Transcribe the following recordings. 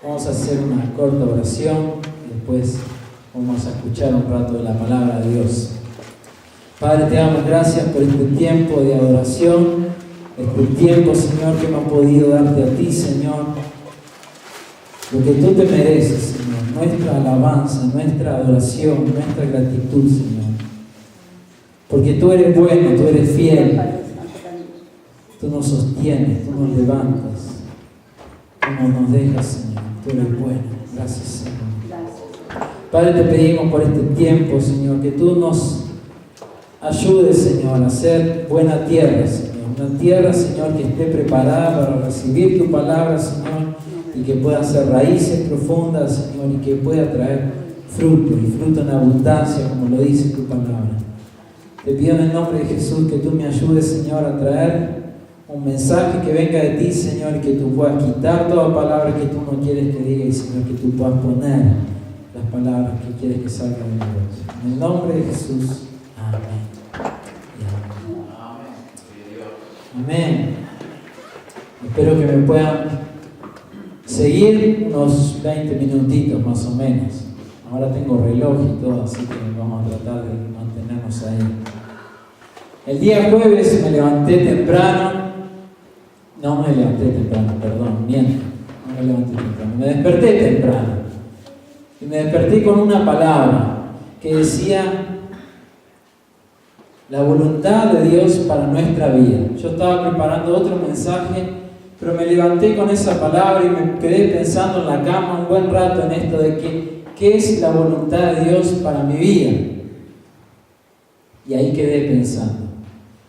Vamos a hacer una corta oración y después vamos a escuchar un rato de la palabra de Dios. Padre, te damos gracias por este tiempo de adoración, este tiempo, Señor, que hemos podido darte a ti, Señor, lo que tú te mereces, Señor, nuestra alabanza, nuestra adoración, nuestra gratitud, Señor. Porque tú eres bueno, tú eres fiel, tú nos sostienes, tú nos levantas, tú no nos dejas, Señor, tú eres bueno. Gracias, Señor. Padre, te pedimos por este tiempo, Señor, que tú nos ayudes, Señor, a hacer buena tierra, Señor. Una tierra, Señor, que esté preparada para recibir tu palabra, Señor, y que pueda hacer raíces profundas, Señor, y que pueda traer fruto, y fruto en abundancia, como lo dice tu palabra. Te pido en el nombre de Jesús que tú me ayudes, Señor, a traer un mensaje que venga de ti, Señor, y que tú puedas quitar toda palabra que tú no quieres que diga, y Señor, que tú puedas poner las palabras que quieres que salgan de mi boca. En el nombre de Jesús. Amén. Amén. Espero que me puedan seguir unos 20 minutitos más o menos. Ahora tengo reloj y todo, así que vamos a tratar de mantenernos ahí. El día jueves me levanté temprano. No me levanté temprano, perdón, miento. No me levanté temprano. Me desperté temprano. Y me desperté con una palabra que decía: la voluntad de Dios para nuestra vida. Yo estaba preparando otro mensaje, pero me levanté con esa palabra y me quedé pensando en la cama un buen rato en esto de qué es la voluntad de Dios para mi vida. Y ahí quedé pensando.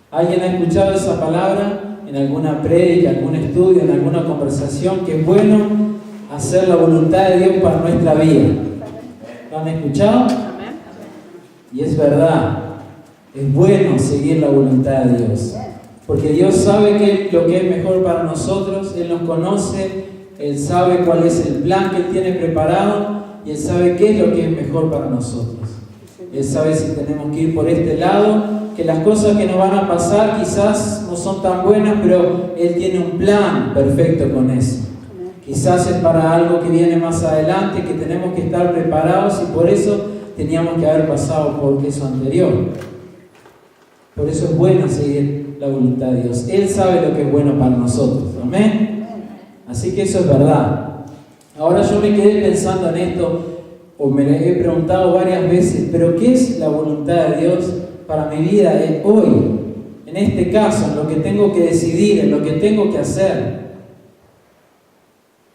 ¿Alguien ha escuchado esa palabra en alguna prédica, en algún estudio, en alguna conversación? Que es bueno hacer la voluntad de Dios para nuestra vida. ¿Lo han escuchado? Y es verdad. Es bueno seguir la voluntad de Dios, porque Dios sabe lo que es mejor para nosotros. Él nos conoce, Él sabe cuál es el plan que Él tiene preparado y Él sabe qué es lo que es mejor para nosotros. Él sabe si tenemos que ir por este lado, que las cosas que nos van a pasar quizás no son tan buenas, pero Él tiene un plan perfecto con eso. Quizás es para algo que viene más adelante, que tenemos que estar preparados y por eso teníamos que haber pasado por eso anterior. Por eso es bueno seguir la voluntad de Dios. Él sabe lo que es bueno para nosotros. Amén. Así que eso es verdad. Ahora yo me quedé pensando en esto, o me lo he preguntado varias veces, pero ¿qué es la voluntad de Dios para mi vida hoy? En este caso, en lo que tengo que decidir, en lo que tengo que hacer.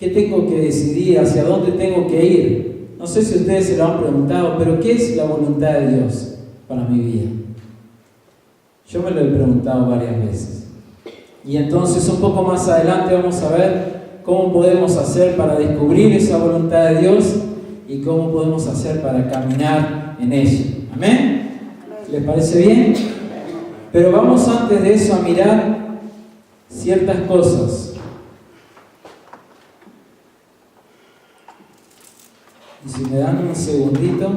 ¿Qué tengo que decidir? ¿Hacia dónde tengo que ir? No sé si ustedes se lo han preguntado, pero ¿qué es la voluntad de Dios para mi vida? Yo me lo he preguntado varias veces. Y entonces un poco más adelante vamos a ver cómo podemos hacer para descubrir esa voluntad de Dios y cómo podemos hacer para caminar en ella. ¿Amén? ¿Les parece bien? Pero vamos antes de eso a mirar ciertas cosas. Y si me dan un segundito,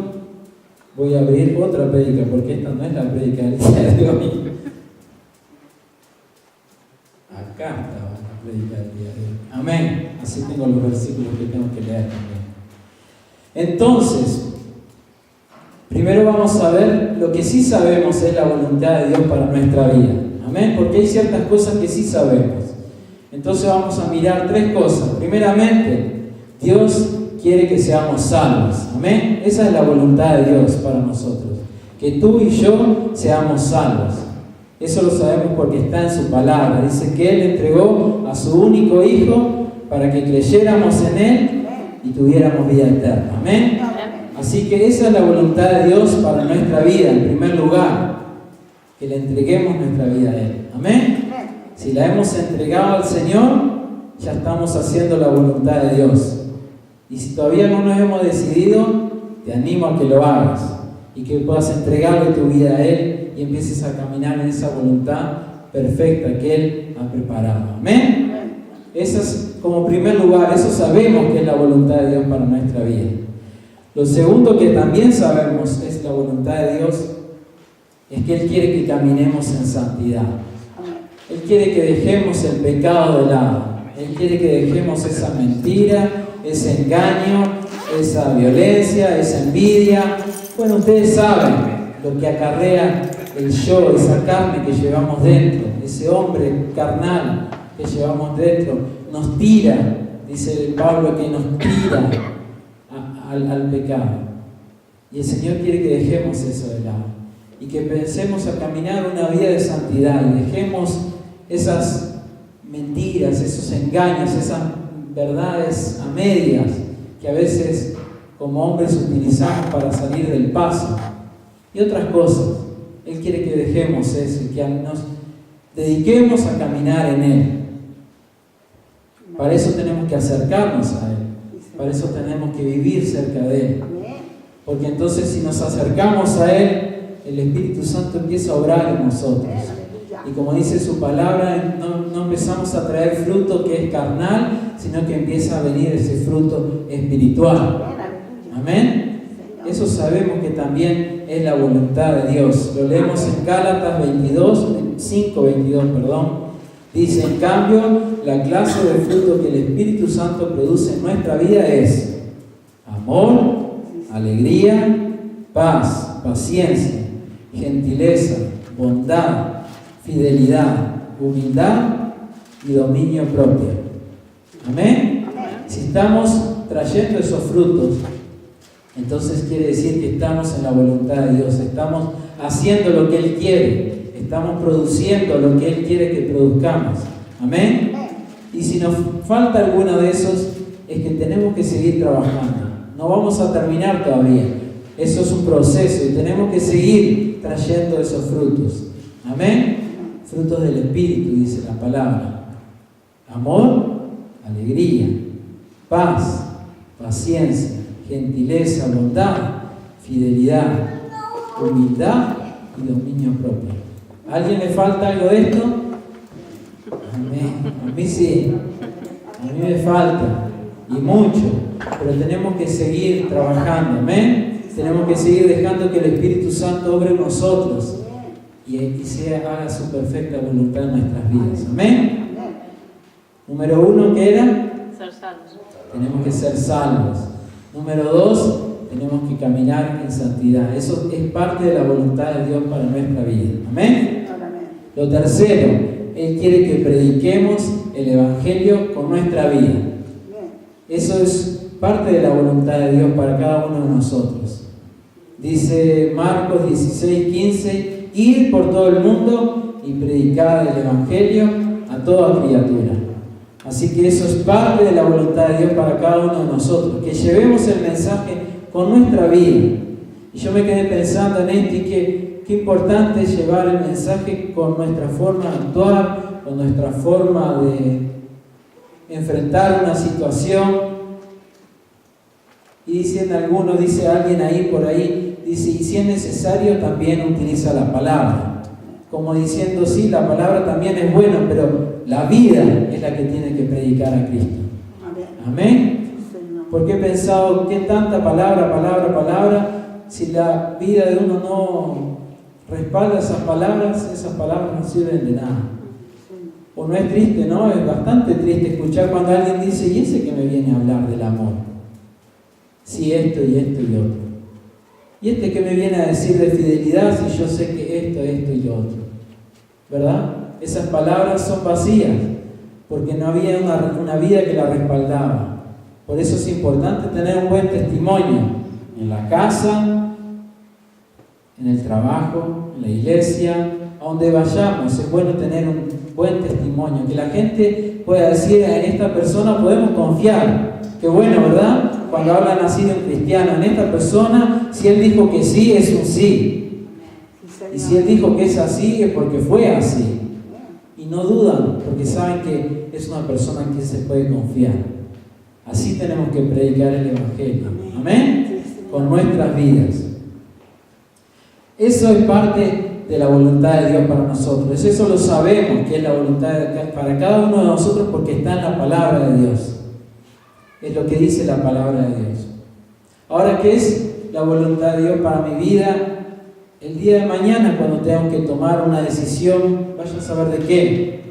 voy a abrir otra prédica, porque esta no es la prédica del día de hoy. Acá estaba la prédica del día de hoy. Amén. Así tengo los versículos que tengo que leer también. Entonces, primero vamos a ver lo que sí sabemos es la voluntad de Dios para nuestra vida. Amén. Porque hay ciertas cosas que sí sabemos. Entonces vamos a mirar tres cosas. Primeramente, Dios quiere que seamos salvos. Amén. Esa es la voluntad de Dios para nosotros. Que tú y yo seamos salvos. Eso lo sabemos porque está en su palabra. Dice que Él entregó a su único Hijo para que creyéramos en Él y tuviéramos vida eterna. Amén. Así que esa es la voluntad de Dios para nuestra vida, en primer lugar. Que le entreguemos nuestra vida a Él. Amén. Si la hemos entregado al Señor, ya estamos haciendo la voluntad de Dios. Y si todavía no nos hemos decidido, te animo a que lo hagas y que puedas entregarle tu vida a Él y empieces a caminar en esa voluntad perfecta que Él ha preparado. Amén. Eso es como primer lugar, eso sabemos que es la voluntad de Dios para nuestra vida. Lo segundo que también sabemos es la voluntad de Dios, es que Él quiere que caminemos en santidad. Él quiere que dejemos el pecado de lado. Él quiere que dejemos esa mentira, ese engaño, esa violencia, esa envidia. Bueno, ustedes saben lo que acarrea el yo, esa carne que llevamos dentro, ese hombre carnal que llevamos dentro. Nos tira, dice Pablo, que nos tira al pecado. Y el Señor quiere que dejemos eso de lado y que pensemos a caminar una vida de santidad y dejemos esas mentiras, esos engaños, esas verdades a medias que a veces como hombres utilizamos para salir del paso y otras cosas. Él quiere que dejemos eso y que nos dediquemos a caminar en Él. Para eso tenemos que acercarnos a Él, para eso tenemos que vivir cerca de Él. Porque entonces si nos acercamos a Él, el Espíritu Santo empieza a obrar en nosotros. Y como dice su palabra, no empezamos a traer fruto que es carnal, sino que empieza a venir ese fruto espiritual. Amén. Eso sabemos que también es la voluntad de Dios. Lo leemos en Gálatas 5:22. Dice, en cambio, la clase de fruto que el Espíritu Santo produce en nuestra vida es amor, alegría, paz, paciencia, gentileza, bondad, fidelidad, humildad y dominio propio. Amén. Si estamos trayendo esos frutos, entonces quiere decir que estamos en la voluntad de Dios, estamos haciendo lo que Él quiere, estamos produciendo lo que Él quiere que produzcamos. Amén. Y si nos falta alguno de esos, es que tenemos que seguir trabajando. No vamos a terminar todavía. Eso es un proceso y tenemos que seguir trayendo esos frutos. Amén. Frutos del Espíritu, dice la palabra. Amor, alegría, paz, paciencia, gentileza, bondad, fidelidad, humildad y dominio propio. ¿A alguien le falta algo de esto? Amén. A mí sí. A mí me falta. Y mucho. Pero tenemos que seguir trabajando. Amén. Tenemos que seguir dejando que el Espíritu Santo obre en nosotros y haga su perfecta voluntad en nuestras vidas. Amén. Número 1, ¿qué era? Ser salvos. Tenemos que ser salvos. Número 2, tenemos que caminar en santidad. Eso es parte de la voluntad de Dios para nuestra vida. Amén. Lo tercero, Él quiere que prediquemos el Evangelio con nuestra vida. Eso es parte de la voluntad de Dios para cada uno de nosotros. Dice Marcos 16:15, ir por todo el mundo y predicar el Evangelio a toda criatura. Así que eso es parte de la voluntad de Dios para cada uno de nosotros, que llevemos el mensaje con nuestra vida. Y yo me quedé pensando en esto y qué importante es llevar el mensaje con nuestra forma de actuar, con nuestra forma de enfrentar una situación. Y dicen algunos, dice alguien ahí por ahí, dice, y si es necesario también utiliza la palabra. Como diciendo, sí, la palabra también es buena, pero la vida es la que tiene que predicar a Cristo. Amén. Porque he pensado, ¿qué tanta palabra? Si la vida de uno no respalda esas palabras no sirven de nada. O no es triste, ¿no? Es bastante triste escuchar cuando alguien dice, ¿y ese que me viene a hablar del amor? Sí, esto y esto y otro. ¿Y este que me viene a decir de fidelidad si yo sé que esto y lo otro? ¿Verdad? Esas palabras son vacías, porque no había una vida que la respaldaba. Por eso es importante tener un buen testimonio en la casa, en el trabajo, en la iglesia, a donde vayamos. Es bueno tener un buen testimonio, que la gente pueda decir, en esta persona podemos confiar. Qué bueno, ¿verdad? Cuando hablan así de un cristiano, en esta persona, si él dijo que sí, es un sí. Y si él dijo que es así, es porque fue así. Y no dudan, porque saben que es una persona en quien se puede confiar. Así tenemos que predicar el Evangelio. Amén. Con nuestras vidas. Eso es parte de la voluntad de Dios para nosotros. Eso lo sabemos que es la voluntad para cada uno de nosotros porque está en la palabra de Dios. Es lo que dice la palabra de Dios. Ahora, ¿qué es la voluntad de Dios para mi vida? El día de mañana, cuando tengo que tomar una decisión, vaya a saber de qué.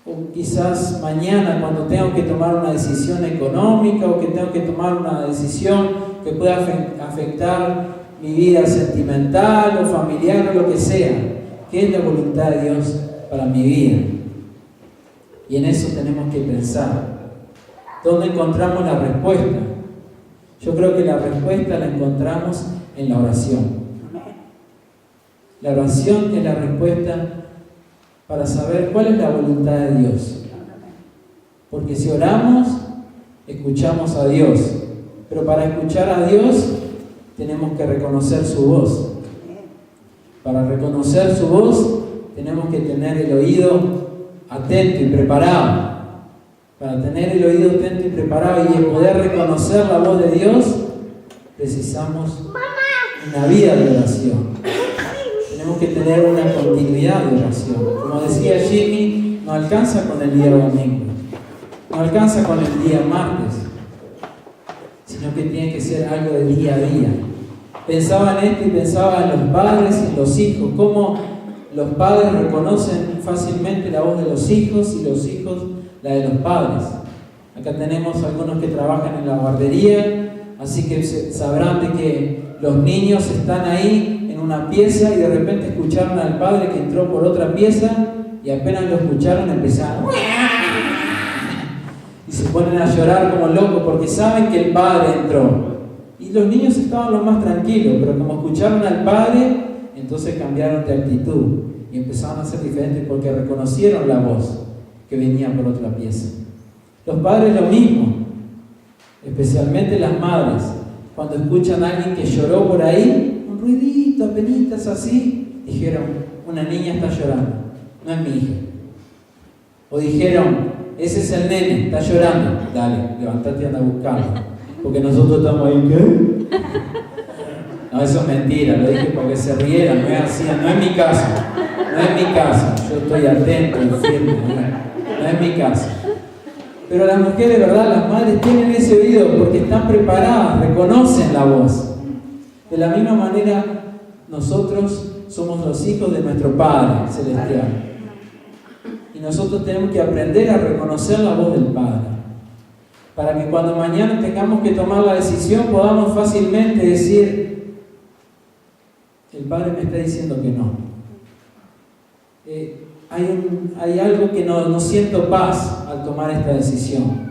o quizás mañana cuando tengo que tomar una decisión económica o que tengo que tomar una decisión que pueda afectar mi vida sentimental o familiar o lo que sea. ¿Qué es la voluntad de Dios para mi vida? Y en eso tenemos que pensar. ¿Dónde encontramos la respuesta? Yo creo que la respuesta la encontramos en la oración. La oración es la respuesta para saber cuál es la voluntad de Dios. Porque si oramos, escuchamos a Dios. Pero para escuchar a Dios, tenemos que reconocer su voz. Para reconocer su voz, tenemos que tener el oído atento y preparado. Para tener el oído atento y preparado y poder reconocer la voz de Dios, precisamos una vida de oración. Tenemos que tener una continuidad de oración. Como decía Jimmy, no alcanza con el día domingo, no alcanza con el día martes, sino que tiene que ser algo de día a día. Pensaba en esto y pensaba en los padres y en los hijos, cómo los padres reconocen fácilmente la voz de los hijos y los hijos la de los padres. Acá tenemos algunos que trabajan en la guardería, así que sabrán de que los niños están ahí en una pieza y de repente escucharon al padre que entró por otra pieza y apenas lo escucharon empezaron y se ponen a llorar como locos porque saben que el padre entró. Y los niños estaban lo más tranquilos, pero como escucharon al padre, entonces cambiaron de actitud y empezaron a ser diferentes porque reconocieron la voz que venía por otra pieza. Los padres lo mismo, especialmente las madres, cuando escuchan a alguien que lloró por ahí, un ruidito, apenitas así, dijeron, una niña está llorando, no es mi hija. O dijeron, ese es el nene, está llorando, dale, levantate y anda a buscarlo, porque nosotros estamos ahí, ¿qué? No, eso es mentira, lo dije porque se rieran, no es así, no es mi caso, no es mi caso, yo estoy atento y firme, no es mi caso. Pero las mujeres, ¿verdad? Las madres tienen ese oído porque están preparadas, reconocen la voz. De la misma manera, nosotros somos los hijos de nuestro Padre Celestial. Y nosotros tenemos que aprender a reconocer la voz del Padre. Para que cuando mañana tengamos que tomar la decisión, podamos fácilmente decir, el Padre me está diciendo que no. Hay algo que no siento paz al tomar esta decisión.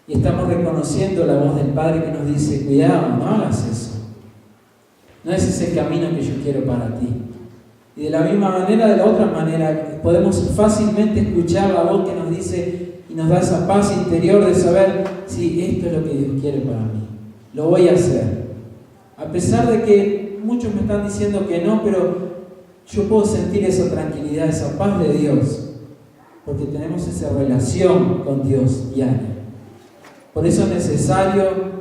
Y estamos reconociendo la voz del Padre que nos dice, cuidado, no hagas eso. No es ese el camino que yo quiero para ti. Y de la misma manera, de la otra manera, podemos fácilmente escuchar la voz que nos dice y nos da esa paz interior de saber, sí, esto es lo que Dios quiere para mí. Lo voy a hacer. A pesar de que muchos me están diciendo que no, pero yo puedo sentir esa tranquilidad, esa paz de Dios, porque tenemos esa relación con Dios diaria. Por eso es necesario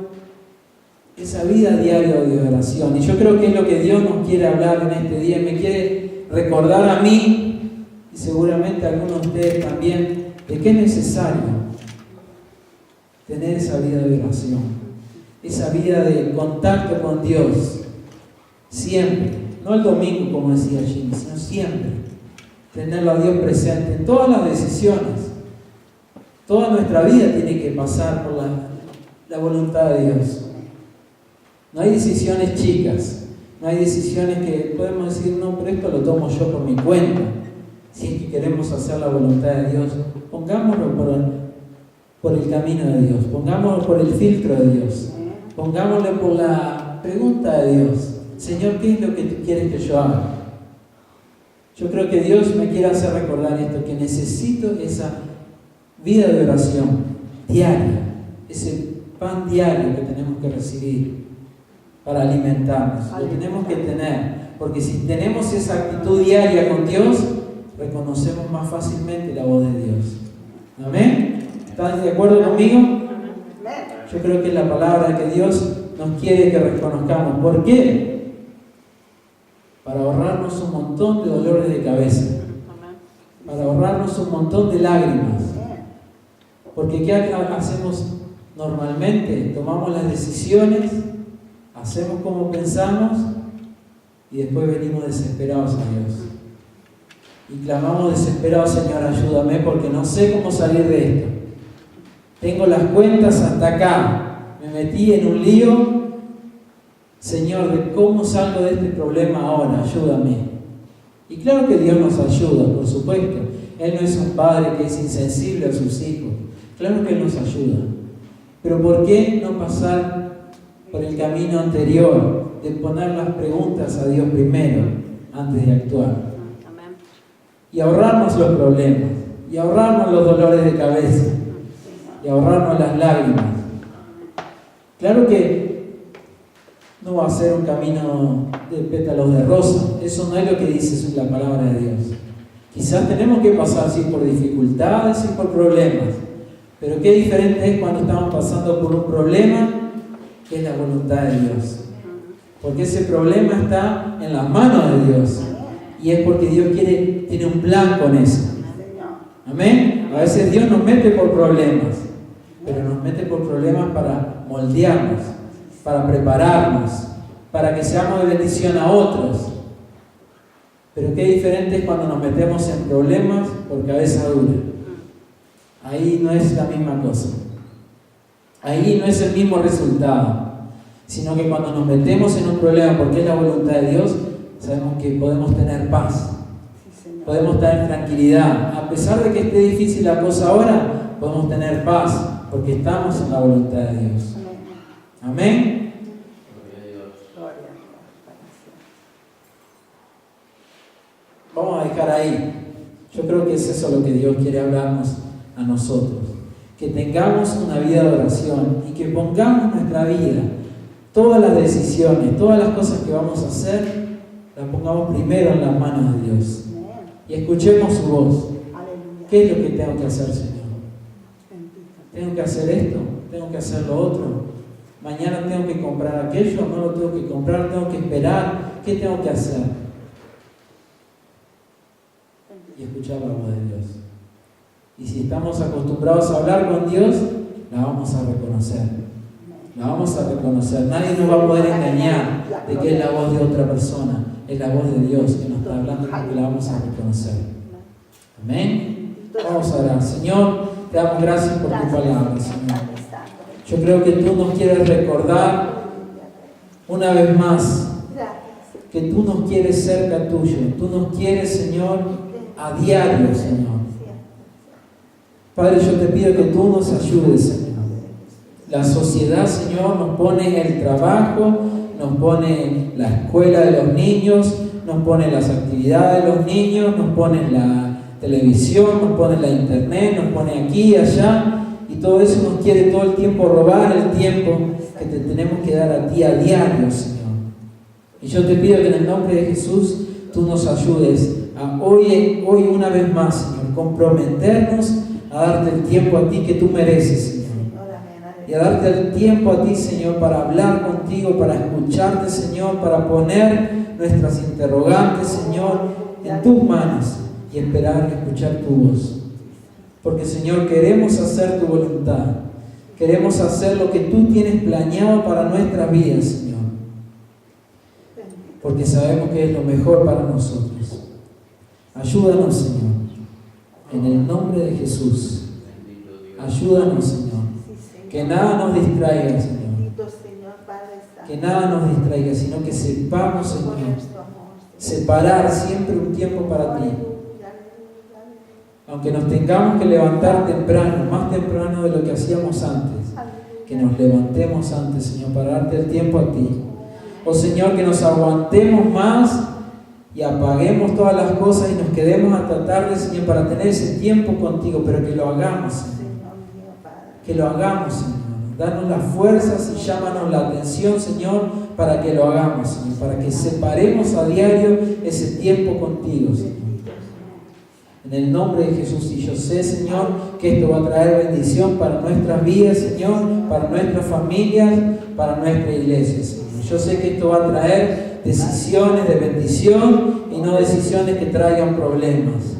esa vida diaria de oración. Y yo creo que es lo que Dios nos quiere hablar en este día. Me quiere recordar a mí, y seguramente a algunos de ustedes también, de que es necesario tener esa vida de oración, esa vida de contacto con Dios, siempre. No el domingo, como decía Jimmy, sino siempre. Tenerlo a Dios presente en todas las decisiones. Toda nuestra vida tiene que pasar por la voluntad de Dios. No hay decisiones chicas. No hay decisiones que podemos decir, no, pero esto lo tomo yo por mi cuenta. Si es que queremos hacer la voluntad de Dios, pongámoslo por el camino de Dios. Pongámoslo por el filtro de Dios. Pongámoslo por la pregunta de Dios. Señor, ¿qué es lo que tú quieres que yo haga? Yo creo que Dios me quiere hacer recordar esto, que necesito esa vida de oración diaria, ese pan diario que tenemos que recibir para alimentarnos. Lo tenemos que tener, porque si tenemos esa actitud diaria con Dios, reconocemos más fácilmente la voz de Dios. ¿Amén? ¿Estás de acuerdo conmigo? Yo creo que es la palabra que Dios nos quiere que reconozcamos. ¿Por qué? Para ahorrarnos un montón de dolores de cabeza, para ahorrarnos un montón de lágrimas. Porque ¿qué hacemos normalmente? Tomamos las decisiones, hacemos como pensamos y después venimos desesperados a Dios. y clamamos desesperados: Señor, ayúdame porque no sé cómo salir de esto. Tengo las cuentas hasta acá, me metí en un lío. Señor, ¿de cómo salgo de este problema ahora? Ayúdame. Y claro que Dios nos ayuda, por supuesto. Él no es un padre que es insensible a sus hijos. Claro que Él nos ayuda. Pero ¿por qué no pasar por el camino anterior de poner las preguntas a Dios primero antes de actuar? Y ahorrarnos los problemas, y ahorrarnos los dolores de cabeza, y ahorrarnos las lágrimas. Claro que no va a ser un camino de pétalos de rosa. Eso no es lo que dice la palabra de Dios. Quizás tenemos que pasar sí por dificultades y por problemas, pero qué diferente es cuando estamos pasando por un problema que es la voluntad de Dios. Porque ese problema está en las manos de Dios, y es porque Dios tiene un plan con eso. Amén. A veces Dios nos mete por problemas, pero nos mete por problemas para moldearnos, para prepararnos, para que seamos de bendición a otros. Pero qué diferente es cuando nos metemos en problemas por cabeza dura. Ahí no es la misma cosa. Ahí no es el mismo resultado. Sino que cuando nos metemos en un problema porque es la voluntad de Dios, sabemos que podemos tener paz. Podemos tener tranquilidad. A pesar de que esté difícil la cosa ahora, podemos tener paz porque estamos en la voluntad de Dios. Amén. Vamos a dejar ahí. Yo creo que es eso lo que Dios quiere hablarnos a nosotros. Que tengamos una vida de oración y que pongamos nuestra vida, todas las decisiones, todas las cosas que vamos a hacer, las pongamos primero en las manos de Dios. Y escuchemos su voz. ¿Qué es lo que tengo que hacer, Señor? ¿Tengo que hacer esto? ¿Tengo que hacer lo otro? ¿Mañana tengo que comprar aquello? ¿No lo tengo que comprar? ¿Tengo que esperar? ¿Qué tengo que hacer? Y escuchar la voz de Dios. Y si estamos acostumbrados a hablar con Dios, la vamos a reconocer. La vamos a reconocer. Nadie nos va a poder engañar de que es la voz de otra persona. Es la voz de Dios que nos está hablando, porque la vamos a reconocer. Amén. Vamos a orar. Señor, te damos gracias por tu palabra, Señor. Yo creo que tú nos quieres recordar una vez más que tú nos quieres cerca tuyo. Tú nos quieres, Señor, a diario, Señor. Padre, yo te pido que tú nos ayudes, Señor. La sociedad, Señor, nos pone el trabajo, nos pone la escuela de los niños, nos pone las actividades de los niños, nos pone la televisión, nos pone la internet, nos pone aquí y allá, y todo eso nos quiere todo el tiempo robar el tiempo que te tenemos que dar a ti a diario, Señor. Y yo te pido que en el nombre de Jesús tú nos ayudes a hoy una vez más, Señor, comprometernos a darte el tiempo a ti que tú mereces, Señor. Y a darte el tiempo a ti, Señor, para hablar contigo, para escucharte, Señor, para poner nuestras interrogantes, Señor, en tus manos y esperar escuchar tu voz. Porque, Señor, queremos hacer tu voluntad. Queremos hacer lo que tú tienes planeado para nuestras vidas, Señor. Porque sabemos que es lo mejor para nosotros. Ayúdanos, Señor, en el nombre de Jesús. Ayúdanos, Señor. Que nada nos distraiga, Señor. Que nada nos distraiga, sino que sepamos, Señor, separar siempre un tiempo para ti. Aunque nos tengamos que levantar temprano, más temprano de lo que hacíamos antes, que nos levantemos antes, Señor, para darte el tiempo a ti. Oh Señor, que nos aguantemos más y apaguemos todas las cosas y nos quedemos hasta tarde, Señor, para tener ese tiempo contigo, pero que lo hagamos, Señor. Que lo hagamos, Señor. Danos las fuerzas y llámanos la atención, Señor, para que lo hagamos, Señor. Para que separemos a diario ese tiempo contigo, Señor. En el nombre de Jesús. Y yo sé, Señor, que esto va a traer bendición para nuestras vidas, Señor, para nuestras familias, para nuestra iglesia, Señor. Yo sé que esto va a traer decisiones de bendición y no decisiones que traigan problemas.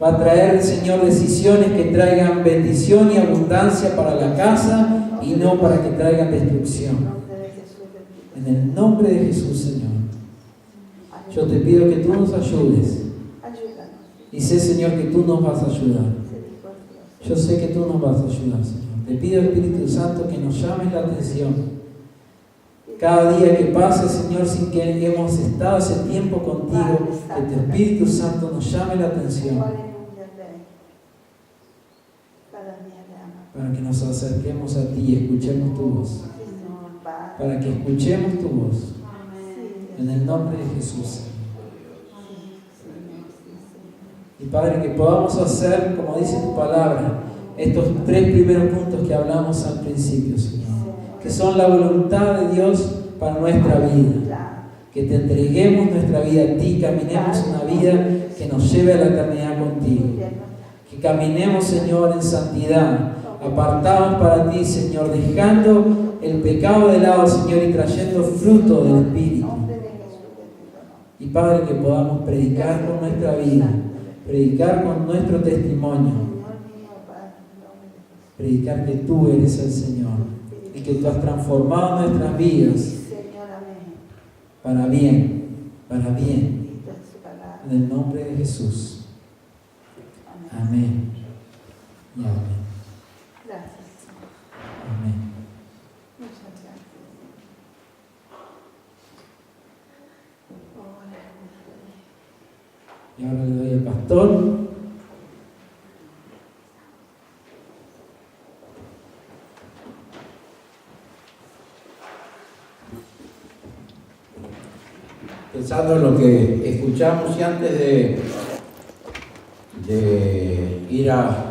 Va a traer, Señor, decisiones que traigan bendición y abundancia para la casa y no para que traigan destrucción. En el nombre de Jesús, Señor, yo te pido que tú nos ayudes Y sé, Señor, que tú nos vas a ayudar. Yo sé que tú nos vas a ayudar, Señor. Te pido, Espíritu Santo, que nos llames la atención. Cada día que pase, Señor, sin que hemos estado ese tiempo contigo, que tu Espíritu Santo nos llame la atención. Para que nos acerquemos a ti y escuchemos tu voz. Para que escuchemos tu voz. En el nombre de Jesús. Y Padre, que podamos hacer, como dice tu palabra, estos 3 primeros puntos que hablamos al principio, Señor. Que son la voluntad de Dios para nuestra vida. Que te entreguemos nuestra vida a ti, caminemos una vida que nos lleve a la eternidad contigo. Que caminemos, Señor, en santidad, apartados para ti, Señor, dejando el pecado de lado, Señor, y trayendo fruto del Espíritu. Y Padre, que podamos predicar con nuestra vida, predicar con nuestro testimonio, predicar que tú eres el Señor y que tú has transformado nuestras vidas para bien, para bien. En el nombre de Jesús. Amén. Y amén. Amén. Y ahora le doy al pastor. Pensando en lo que escuchamos y antes de ir a